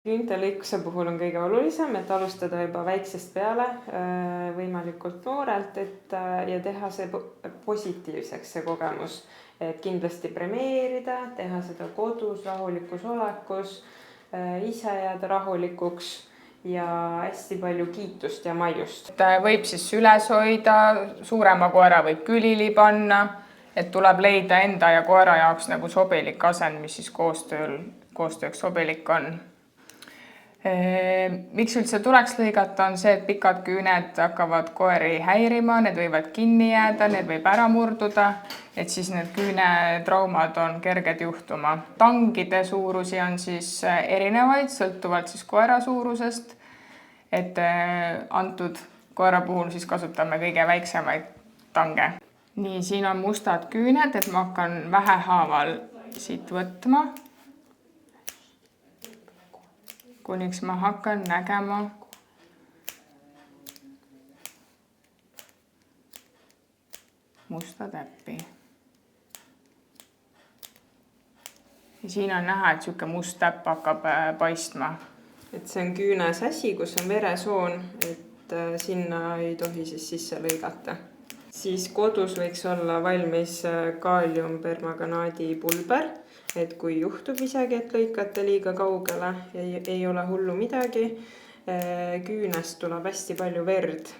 Küünte lõikuse puhul on kõige olulisem, et alustada juba väiksest peale, võimalikult noorelt, ja teha see positiivseks see kogemus. Et kindlasti premeerida, teha seda kodus, rahulikus olekus, ise jääda rahulikuks ja hästi palju kiitust ja maiust. Võib siis üles hoida, suurema koera võib külili panna, et tuleb leida enda ja koera jaoks nagu sobilik asend, mis siis koostööks sobilik on. Miks üldse tuleks lõigata, on see, et pikad küüned hakkavad koeri häirima, need võivad kinni jääda, need võib ära murduda, et siis need küünetraumad on kerged juhtuma. Tangide suurusi on siis erinevaid, sõltuvalt siis koera suurusest, et antud koera puhul siis kasutame kõige väiksemaid tange. Nii, siin on mustad küüned, et ma hakkan vähehaaval siit võtma, kuniks ma hakkan nägema musta täppi. Ja siin on näha, et siuke must täpp hakkab paistma. Et see on küünesäsi, kus on veresoon, et sinna ei tohi siis sisse lõigata. Siis kodus võiks olla valmis kaaliumpermanganaadi pulber, et kui juhtub isegi, et lõikate liiga kaugele, ei ole hullu midagi. Küünest tuleb hästi palju verd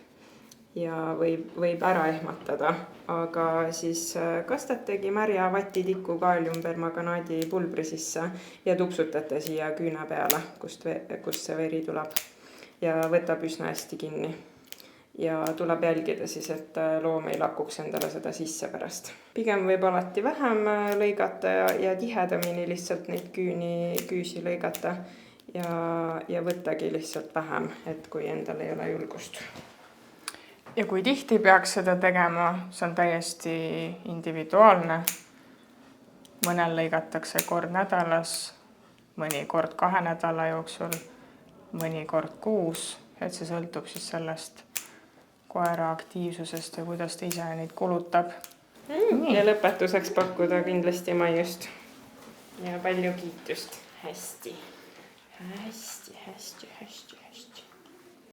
ja võib ära ehmatada, aga siis kastategi märja vatitiku kaaliumpermanganaadi pulbri sisse ja tupsutate siia küüne peale, kust see veri tuleb ja võtab üsna hästi kinni. Ja tuleb jälgida siis, et loom ei lakuks endale seda sisse pärast. Pigem võib alati vähem lõigata ja tihedamini lihtsalt neid küüsi lõigata ja võttagi lihtsalt vähem, et kui endal ei ole julgust. Ja kui tihti peaks seda tegema, see on täiesti individuaalne. Mõnel lõigatakse kord nädalas, mõni kord 2 nädala jooksul, mõni kord kuus, et see sõltub siis sellest koera aktiivsusest ja kuidas ta ise neid kulutab. Ja lõpetuseks pakkuda kindlasti maiust ja palju kiitust. Hästi.